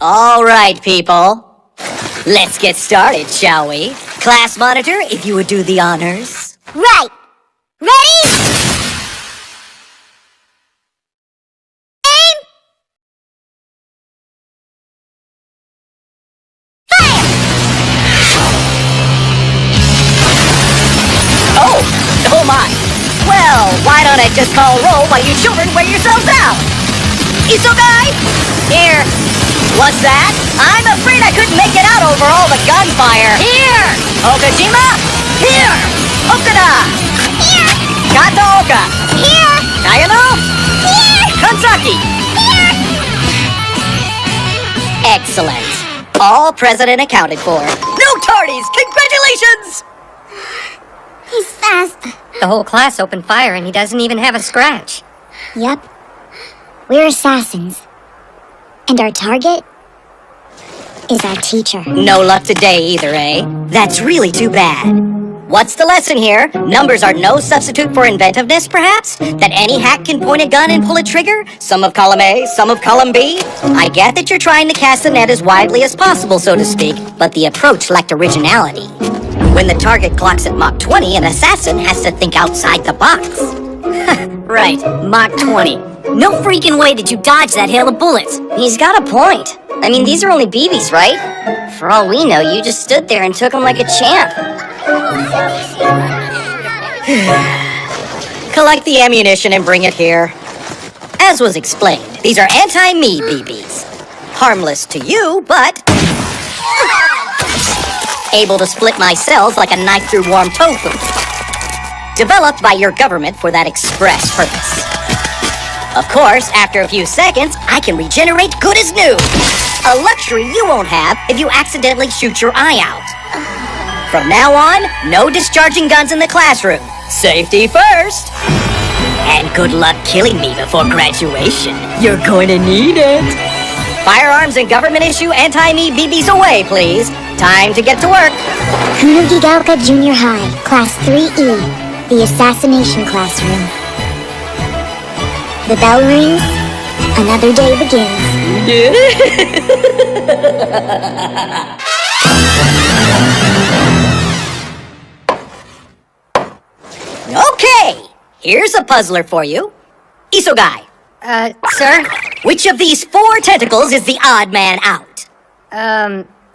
All right, people. Let's get started, shall we? Class monitor, if you would do the honors. Right. Ready? Aim! Fire! Oh my. Well, why don't I just call roll while you children wear yourselves out? Isogai? Here. What's that? I'm afraid I couldn't make it out over all the gunfire. Here! Okajima? Here! Okada! Here! Kataoka! Here! Kayano? Here! Kansaki! Here! Excellent. All present and accounted for. No tardies! Congratulations! He's fast. The whole class opened fire and he doesn't even have a scratch. Yep. We're assassins. And our target is our teacher. No luck today either, eh? That's really too bad. What's the lesson here? Numbers are no substitute for inventiveness, perhaps? That any hack can point a gun and pull a trigger? Some of column A, some of column B? I get that you're trying to cast the net as widely as possible, so to speak, but the approach lacked originality. When the target clocks at Mach 20, an assassin has to think outside the box. Right, Mach 20. No freaking way did you dodge that hail of bullets. He's got a point. I mean, these are only BBs, right? For all we know, you just stood there and took them like a champ. Collect the ammunition and bring it here. As was explained, these are anti-me BBs. Harmless to you, but able to split my cells like a knife through warm tofu. Developed by your government for that express purpose. Of course, after a few seconds, I can regenerate good as new. A luxury you won't have if you accidentally shoot your eye out. From now on, no discharging guns in the classroom. Safety first. And good luck killing me before graduation. You're going to need it. Firearms and government-issue anti-me BBs away, please. Time to get to work. Kunugigaoka Junior High, Class 3E, the Assassination Classroom. The bell rings, another day begins. Okay, here's a puzzler for you. Isogai, Sir? which of these 4 tentacles is the odd man out?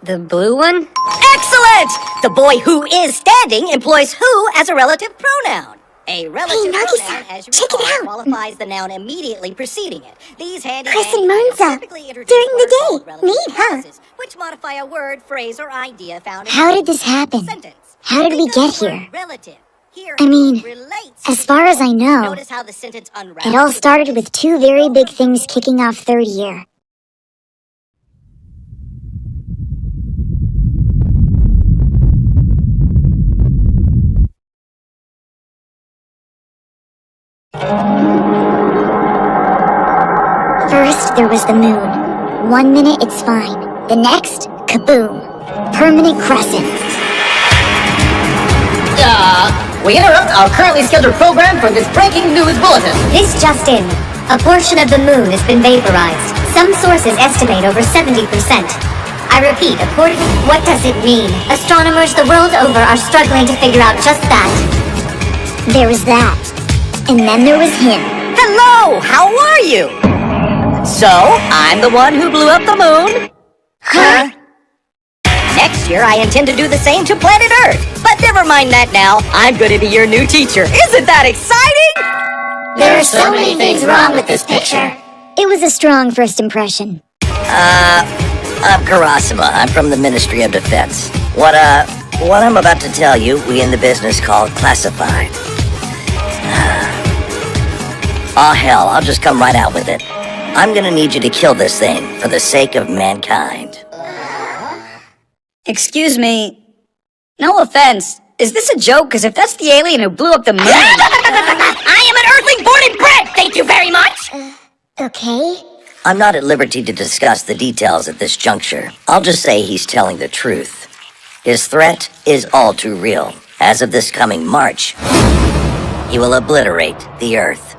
The blue one? Excellent! The boy who is standing employs who as a relative pronoun. A relative Nagi-san, pronoun, as you check it recall, out. qualifies the noun immediately preceding it. These handy Chris and dandy Monza, typically introduce during the words day. called relative Neat, huh? clauses, which modify a word, phrase, or idea found in How a did this happen? sentence. How did we Think of get the word here? Relative. Here, I mean, relates as to far as I people. know, Notice how the sentence unravels. it all started with 2 very big things kicking off 3rd year. First, there was the moon. 1 minute, it's fine. The next, kaboom. Permanent crescent. We interrupt our currently scheduled program for this breaking news bulletin. This just in. A portion of the moon has been vaporized. Some sources estimate over 70%. I repeat, what does it mean? Astronomers the world over are struggling to figure out just that. There was that. And then there was him. Hello, how are you? So, I'm the one who blew up the moon? Huh? Next year, I intend to do the same to planet Earth. But never mind that now. I'm going to be your new teacher. Isn't that exciting? There are so many things wrong with this picture. It was a strong first impression. I'm Karasima. I'm from the Ministry of Defense. What I'm about to tell you, we in the business call classified. Oh hell, I'll just come right out with it. I'm gonna need you to kill this thing for the sake of mankind. Excuse me. No offense. Is this a joke? Because if that's the alien who blew up the moon... I am an Earthling born and bred! Thank you very much! Okay. I'm not at liberty to discuss the details at this juncture. I'll just say he's telling the truth. His threat is all too real. As of this coming March, he will obliterate the Earth.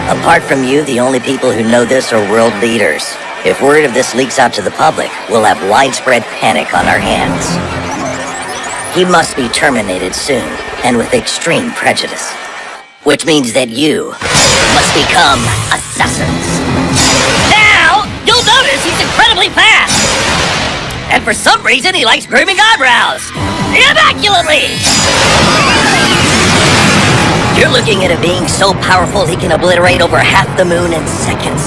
Apart from you, the only people who know this are world leaders. If word of this leaks out to the public, we'll have widespread panic on our hands. He must be terminated soon, and with extreme prejudice. Which means that you must become assassins. Now, you'll notice he's incredibly fast! And for some reason, he likes grooming eyebrows! Immaculately! You're looking at a being so powerful he can obliterate over half the moon in seconds.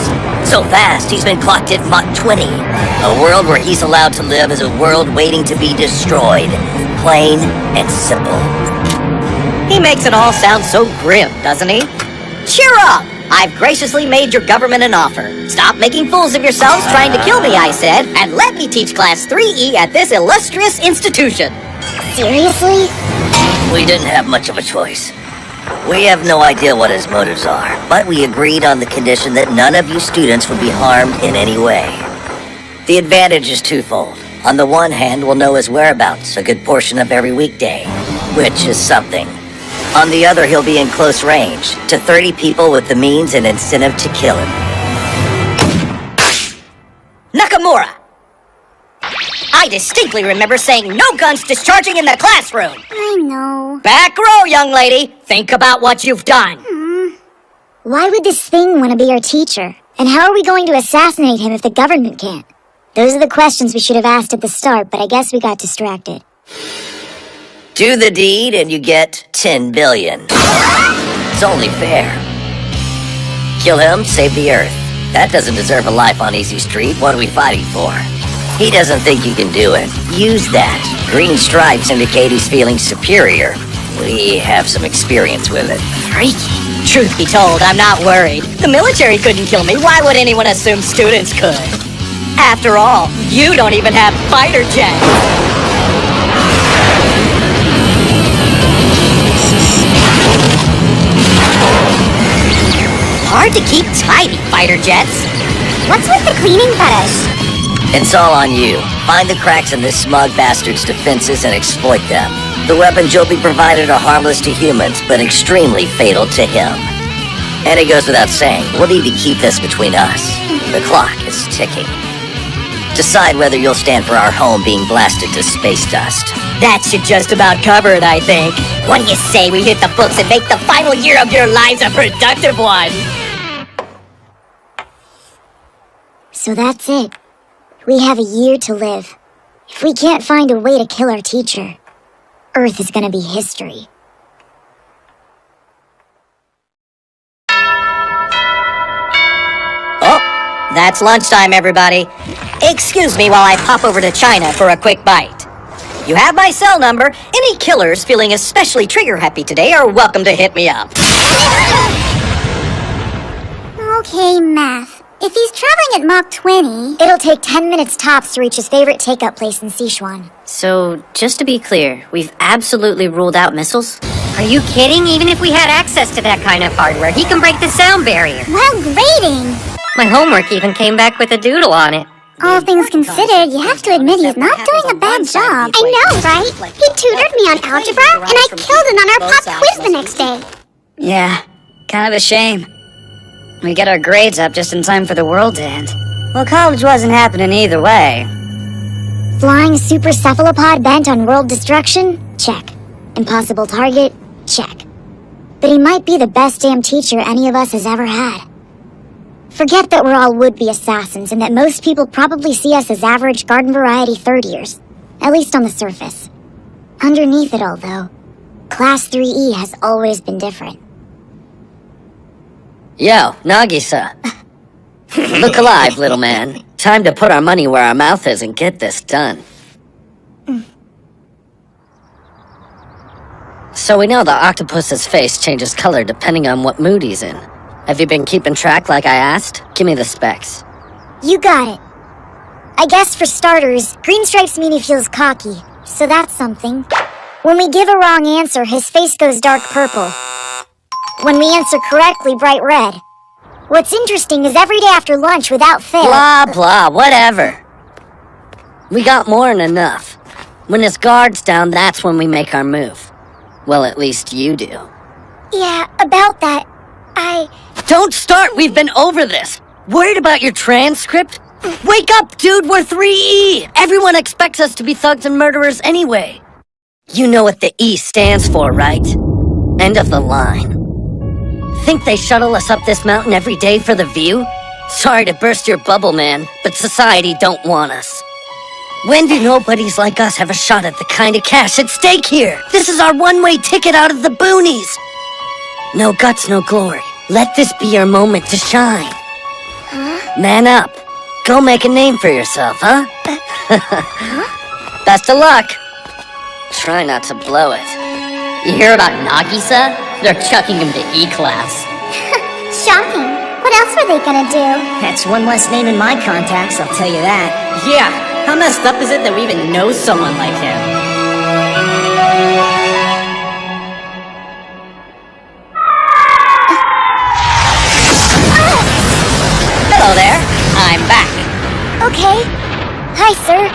So fast, he's been clocked at Mach 20. A world where he's allowed to live is a world waiting to be destroyed. Plain and simple. He makes it all sound so grim, doesn't he? Cheer up! I've graciously made your government an offer. Stop making fools of yourselves trying to kill me, I said, and let me teach Class 3E at this illustrious institution. Seriously? We didn't have much of a choice. We have no idea what his motives are, but we agreed on the condition that none of you students would be harmed in any way. The advantage is twofold. On the one hand, we'll know his whereabouts a good portion of every weekday, which is something. On the other, he'll be in close range to 30 people with the means and incentive to kill him. Nakamura! I distinctly remember saying no guns discharging in the classroom! I know. Back row, young lady! Think about what you've done! Why would this thing want to be our teacher? And how are we going to assassinate him if the government can't? Those are the questions we should have asked at the start, but I guess we got distracted. Do the deed and you get 10 billion. It's only fair. Kill him, save the Earth. That doesn't deserve a life on Easy Street. What are we fighting for? He doesn't think you can do it. Use that. Green stripes indicate he's feeling superior. We have some experience with it. Freaky. Truth be told, I'm not worried. The military couldn't kill me. Why would anyone assume students could? After all, you don't even have fighter jets. Hard to keep tidy, fighter jets. What's with the cleaning fetish? It's all on you. Find the cracks in this smug bastard's defenses and exploit them. The weapons you'll be provided are harmless to humans, but extremely fatal to him. And it goes without saying, we'll need to keep this between us. The clock is ticking. Decide whether you'll stand for our home being blasted to space dust. That should just about cover it, I think. What do you say we hit the books and make the final year of your lives a productive one? So that's it. We have a year to live. If we can't find a way to kill our teacher, Earth is gonna be history. Oh, that's lunchtime, everybody. Excuse me while I pop over to China for a quick bite. You have my cell number. Any killers feeling especially trigger-happy today are welcome to hit me up. Okay, math. If he's traveling at Mach 20, it'll take 10 minutes tops to reach his favorite take-up place in Sichuan. So, just to be clear, we've absolutely ruled out missiles? Are you kidding? Even if we had access to that kind of hardware, he can break the sound barrier. While grading! My homework even came back with a doodle on it. All things considered, you have to admit he's not doing a bad job. I know, right? He tutored me on algebra, and I killed him on our pop quiz the next day. Yeah, kind of a shame. We get our grades up just in time for the world to end. Well, college wasn't happening either way. Flying super cephalopod bent on world destruction? Check. Impossible target? Check. But he might be the best damn teacher any of us has ever had. Forget that we're all would-be assassins and that most people probably see us as average garden variety third years. At least on the surface. Underneath it all, though, Class 3E has always been different. Yo, Nagisa. Look alive, little man. Time to put our money where our mouth is and get this done. So we know the octopus's face changes color depending on what mood he's in. Have you been keeping track like I asked? Give me the specs. You got it. I guess for starters, green stripes mean he feels cocky, so that's something. When we give a wrong answer, his face goes dark purple. When we answer correctly, bright red. What's interesting is every day after lunch without fail... Blah, blah, whatever. We got more than enough. When his guard's down, that's when we make our move. Well, at least you do. Yeah, about that, Don't start! We've been over this! Worried about your transcript? Wake up, dude, we're 3E! Everyone expects us to be thugs and murderers anyway. You know what the E stands for, right? End of the line. Think they shuttle us up this mountain every day for the view? Sorry to burst your bubble, man, but society don't want us. When do nobodies like us have a shot at the kind of cash at stake here? This is our one-way ticket out of the boonies. No guts, no glory. Let this be your moment to shine. Man up. Go make a name for yourself, huh? Best of luck. Try not to blow it. You hear about Nagisa? They're chucking him to E-class. Shocking. What else were they gonna do? That's one less name in my contacts, I'll tell you that. Yeah, how messed up is it that we even know someone like him? Hello there, I'm back. Okay. Hi, sir.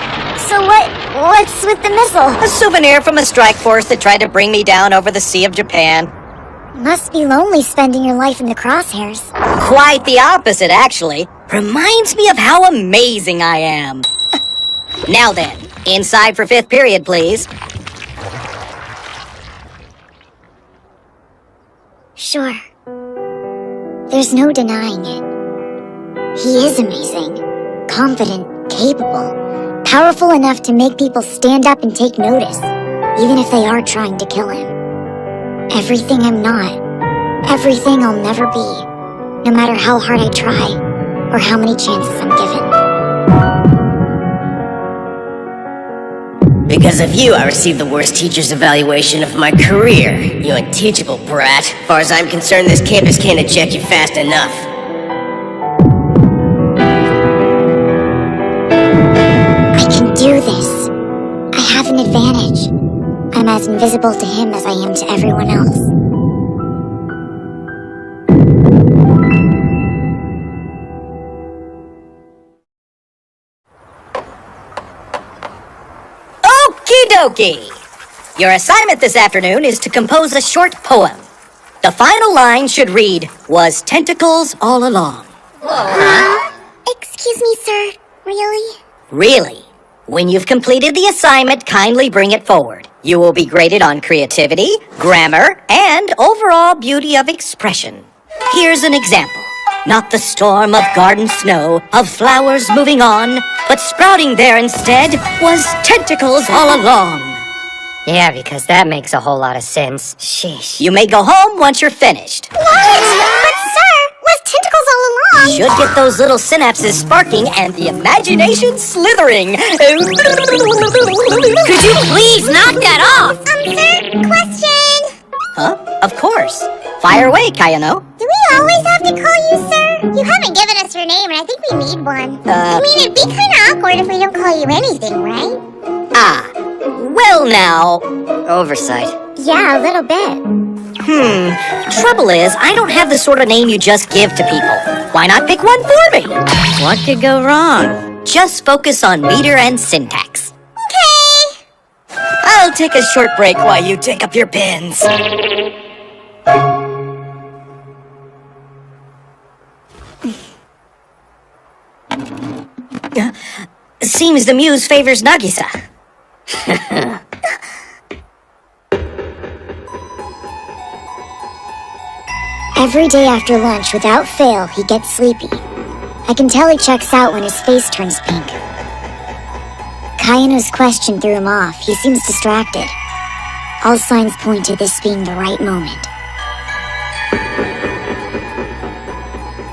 So what's with the missile? A souvenir from a strike force that tried to bring me down over the Sea of Japan. Must be lonely spending your life in the crosshairs. Quite the opposite, actually. Reminds me of how amazing I am. Now then, inside for 5th period, please. Sure. There's no denying it. He is amazing. Confident, capable, powerful enough to make people stand up and take notice, even if they are trying to kill him. Everything I'm not. Everything I'll never be. No matter how hard I try, or how many chances I'm given. Because of you, I received the worst teacher's evaluation of my career. You unteachable brat. As far as I'm concerned, this campus can't eject you fast enough. I can do this. I have an advantage. I'm as invisible to him as I am to everyone else. Okie dokie! Your assignment this afternoon is to compose a short poem. The final line should read, "Was tentacles all along." Excuse me, sir. Really? Really? When you've completed the assignment, kindly bring it forward. You will be graded on creativity, grammar, and overall beauty of expression. Here's an example. Not the storm of garden snow, of flowers moving on, but sprouting there instead was tentacles all along. Yeah, because that makes a whole lot of sense. Sheesh. You may go home once you're finished. What? But sir, was tentacles all along? Should get those little synapses sparking and the imagination slithering. Could you please knock that off? Sir, question. Huh? Of course. Fire away, Kayano. Do we always have to call you sir? You haven't given us your name, and I think we need one. I mean, it'd be kind of awkward if we don't call you anything, right? Ah. Well now. Oversight. Yeah, a little bit. Trouble is, I don't have the sort of name you just give to people. Why not pick one for me? What could go wrong? Just focus on meter and syntax. Okay. I'll take a short break while you take up your pens. Seems the muse favors Nagisa. Every day after lunch, without fail, he gets sleepy. I can tell he checks out when his face turns pink. Kayano's question threw him off. He seems distracted. All signs point to this being the right moment.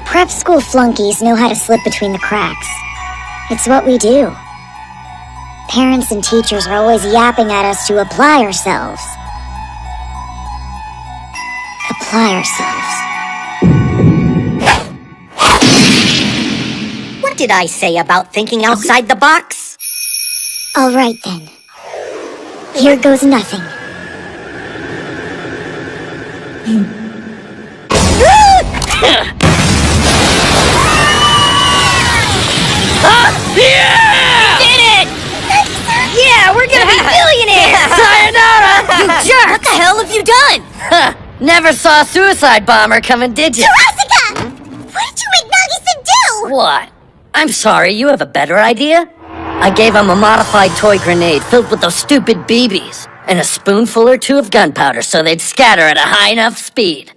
Prep school flunkies know how to slip between the cracks. It's what we do. Parents and teachers are always yapping at us to apply ourselves. Apply ourselves. What did I say about thinking outside the box? All right then. Here goes nothing. Yeah, we're gonna be billionaires! Sayonara! You jerk! What the hell have you done? Never saw a suicide bomber coming, did you? Jurassica! What did you make Nagisa do? What? I'm sorry, you have a better idea? I gave him a modified toy grenade filled with those stupid BBs, and a spoonful or two of gunpowder so they'd scatter at a high enough speed.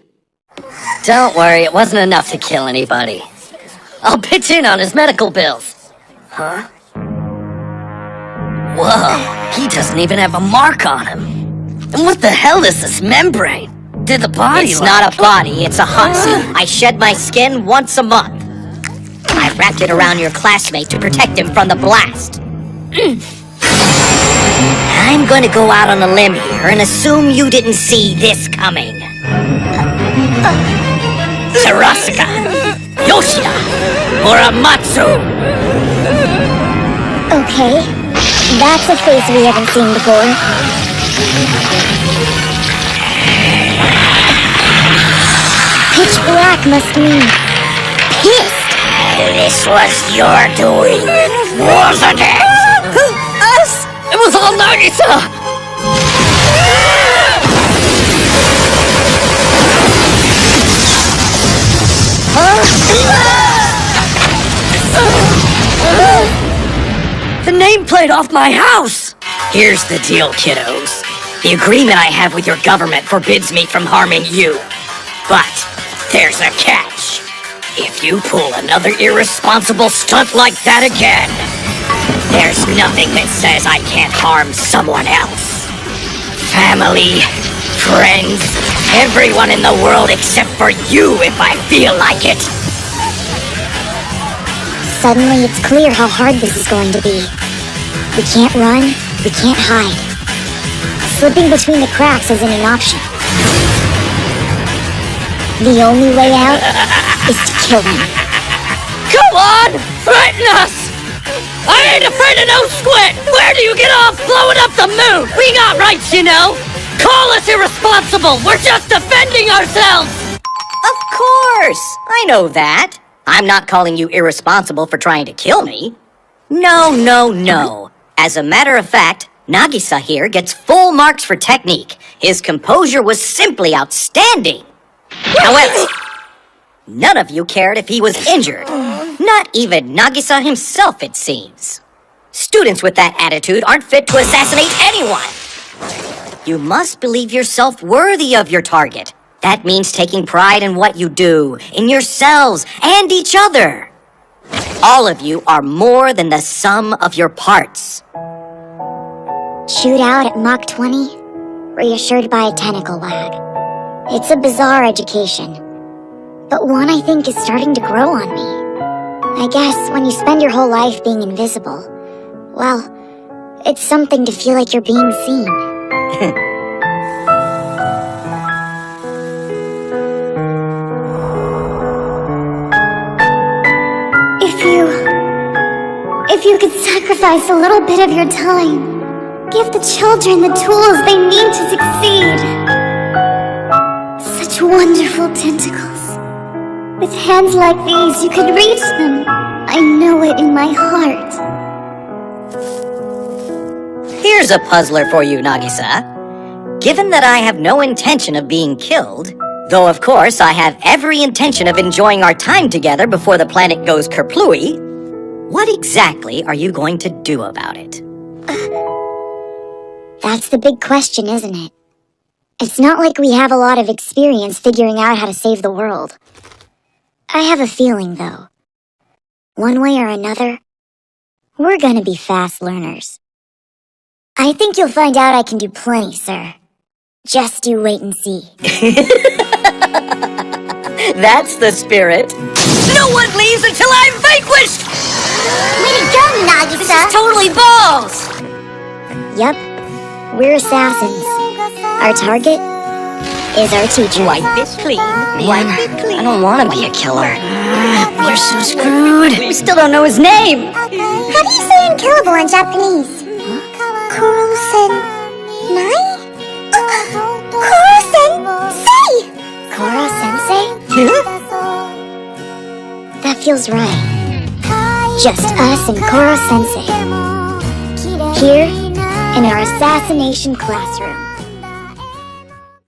Don't worry, it wasn't enough to kill anybody. I'll pitch in on his medical bills. Huh? Whoa, he doesn't even have a mark on him. And what the hell is this membrane? Did the body It's not a body, it's a husk. I shed my skin once a month. I wrapped it around your classmate to protect him from the blast. I'm going to go out on a limb here and assume you didn't see this coming. Terasuka, Yoshida, Muramatsu. Okay, that's a face we haven't seen before. Pitch black must mean pissed. This was your doing, wasn't it? Us? It was all Nagisa! The nameplate off my house! Here's the deal, kiddos. The agreement I have with your government forbids me from harming you. But there's a catch. If you pull another irresponsible stunt like that again, there's nothing that says I can't harm someone else. Family, friends, everyone in the world except for you if I feel like it. Suddenly it's clear how hard this is going to be. We can't run, we can't hide. Slipping between the cracks isn't an option. The only way out is to kill him. Come on! Threaten us! I ain't afraid of no squid! Where do you get off blowing up the moon? We got rights, you know! Call us irresponsible! We're just defending ourselves! Of course! I know that. I'm not calling you irresponsible for trying to kill me. No, no, no. As a matter of fact, Nagisa here gets full marks for technique. His composure was simply outstanding. However, none of you cared if he was injured. Not even Nagisa himself, it seems. Students with that attitude aren't fit to assassinate anyone. You must believe yourself worthy of your target. That means taking pride in what you do, in yourselves, and each other. All of you are more than the sum of your parts. Chewed out at Mach 20, reassured by a tentacle wag. It's a bizarre education, but one I think is starting to grow on me. I guess when you spend your whole life being invisible, well, it's something to feel like you're being seen. If you could sacrifice a little bit of your time, give the children the tools they need to succeed. Such wonderful tentacles. With hands like these, you could reach them. I know it in my heart. Here's a puzzler for you, Nagisa. Given that I have no intention of being killed, though of course I have every intention of enjoying our time together before the planet goes kerplooey, what exactly are you going to do about it? That's the big question, isn't it? It's not like we have a lot of experience figuring out how to save the world. I have a feeling, though. One way or another, we're gonna be fast learners. I think you'll find out I can do plenty, sir. Just you wait and see. That's the spirit. No one leaves until I'm vanquished! Way to go, Nagisa! This is totally balls! Yup, we're assassins. Our target is our teacher. Wipe it clean. Wipe it clean. I don't want to be a killer. We're so screwed. We still don't know his name. How do you say unkillable in Japanese? Kuro-sen-mai? Kuro-sensei! Kuro-sensei? That feels right. Just us and Kuro-sensei. Here, in our assassination classroom.